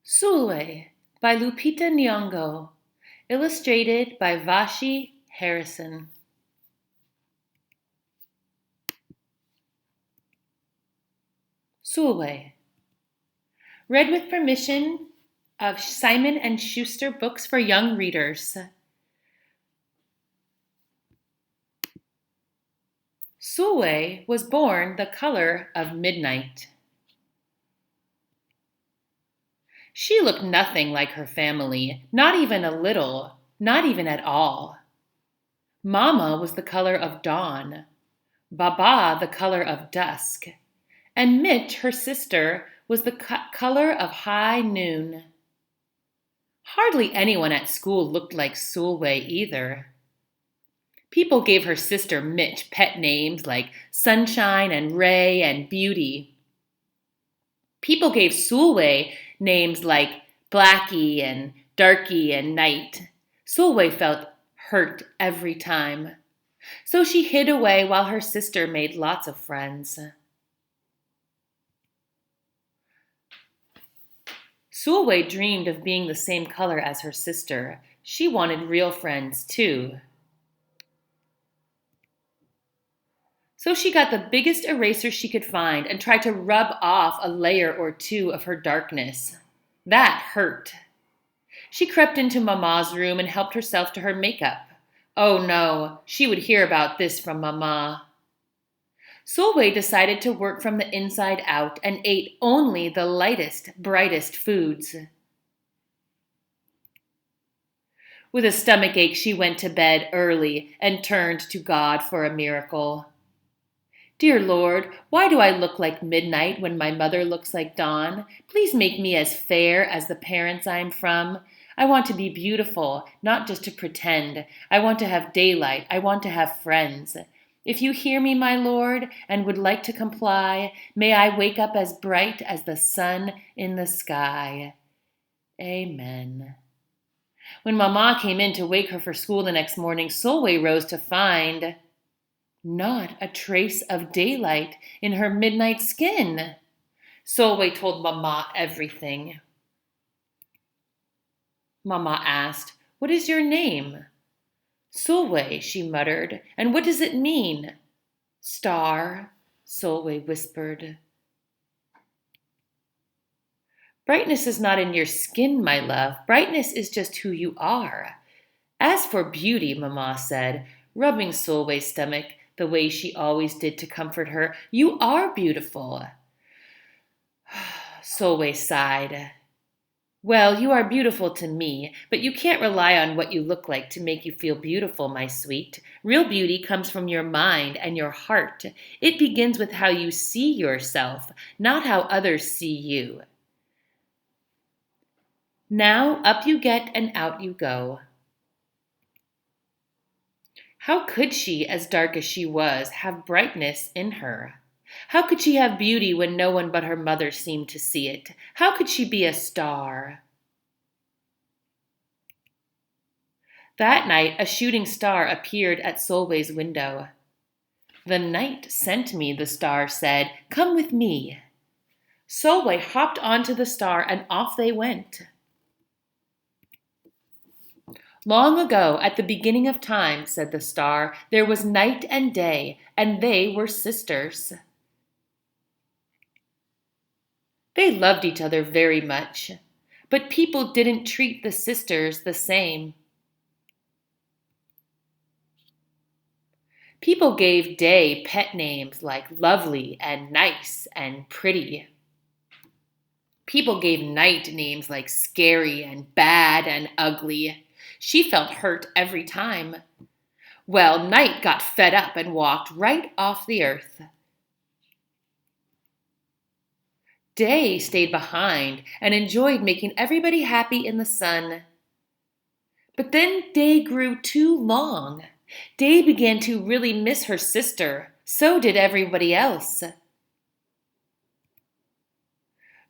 Sulwe by Lupita Nyong'o, illustrated by Vashi Harrison. Sulwe, read with permission of Simon & Schuster Books for Young Readers. Sulwe was born the color of midnight. She looked nothing like her family, not even a little, not even at all. Mama was the color of dawn, Baba the color of dusk, and Mitch, her sister, was the color of high noon. Hardly anyone at school looked like Sulwe either. People gave her sister Mitch pet names like Sunshine and Ray and Beauty. People gave Sulwe names like Blackie and Darky and Night. Sulwe felt hurt every time. So she hid away while her sister made lots of friends. Sulwe dreamed of being the same color as her sister. She wanted real friends too. So she got the biggest eraser she could find and tried to rub off a layer or two of her darkness. That hurt. She crept into Mama's room and helped herself to her makeup. Oh no, she would hear about this from Mama. Sulwe decided to work from the inside out and ate only the lightest, brightest foods. With a stomachache, she went to bed early and turned to God for a miracle. Dear Lord, why do I look like midnight when my mother looks like dawn? Please make me as fair as the parents I'm from. I want to be beautiful, not just to pretend. I want to have daylight. I want to have friends. If you hear me, my Lord, and would like to comply, may I wake up as bright as the sun in the sky. Amen. When Mama came in to wake her for school the next morning, Sulwe rose to find not a trace of daylight in her midnight skin. Sulwe told Mama everything. Mama asked, "What is your name?" "Sulwe," she muttered. "And what does it mean?" "Star," Sulwe whispered. Brightness is not in your skin, my love. Brightness is just who you are. As for beauty, Mama said, rubbing Sulwe's stomach the way she always did to comfort her, you are beautiful. Sulwe sighed. Well, you are beautiful to me, but you can't rely on what you look like to make you feel beautiful, my sweet. Real beauty comes from your mind and your heart. It begins with how you see yourself, not how others see you. Now up you get and out you go. How could she, as dark as she was, have brightness in her? How could she have beauty when no one but her mother seemed to see it? How could she be a star? That night, a shooting star appeared at Sulwe's window. The night sent me, the star said. Come with me. Sulwe hopped onto the star and off they went. Long ago, at the beginning of time, said the star, there was night and day, and they were sisters. They loved each other very much, but people didn't treat the sisters the same. People gave Day pet names like lovely and nice and pretty. People gave Night names like scary and bad and ugly. She felt hurt every time. Well, Night got fed up and walked right off the earth. Day stayed behind and enjoyed making everybody happy in the sun. But then Day grew too long. Day began to really miss her sister. So did everybody else.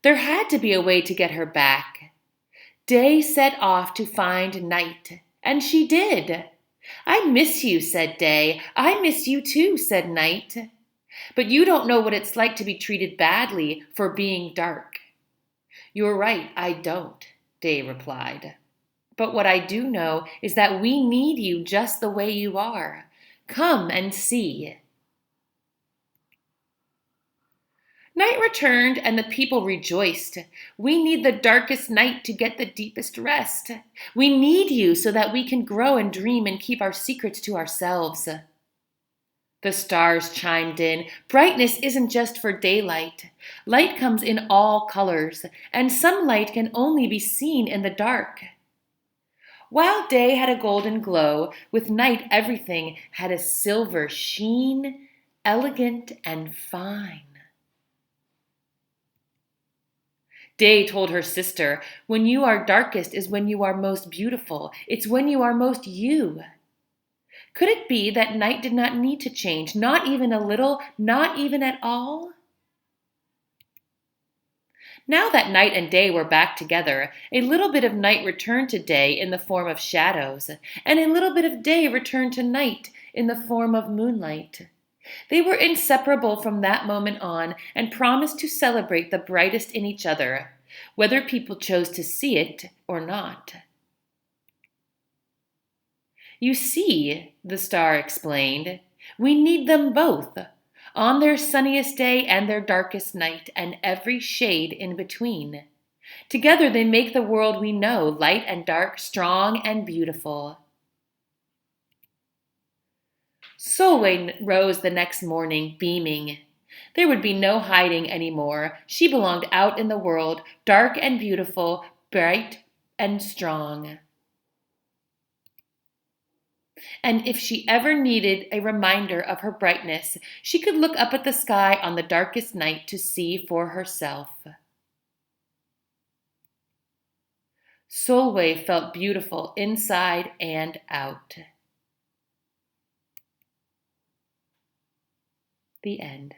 There had to be a way to get her back. Day set off to find Night, and she did. I miss you, said Day. I miss you too, said Night. But you don't know what it's like to be treated badly for being dark. You're right, I don't, Day replied. But what I do know is that we need you just the way you are. Come and see. Night returned, and the people rejoiced. We need the darkest night to get the deepest rest. We need you so that we can grow and dream and keep our secrets to ourselves. The stars chimed in. Brightness isn't just for daylight. Light comes in all colors, and some light can only be seen in the dark. While day had a golden glow, with night everything had a silver sheen, elegant and fine. Day told her sister, when you are darkest is when you are most beautiful. It's when you are most you. Could it be that night did not need to change, not even a little, not even at all? Now that night and day were back together, a little bit of night returned to day in the form of shadows, and a little bit of day returned to night in the form of moonlight. They were inseparable from that moment on and promised to celebrate the brightest in each other, whether people chose to see it or not. You see, the star explained, we need them both, on their sunniest day and their darkest night, and every shade in between. Together they make the world we know, light and dark, strong and beautiful. Sulwe rose the next morning, beaming. There would be no hiding any more. She belonged out in the world, dark and beautiful, bright and strong. And if she ever needed a reminder of her brightness, she could look up at the sky on the darkest night to see for herself. Sulwe felt beautiful inside and out. The end.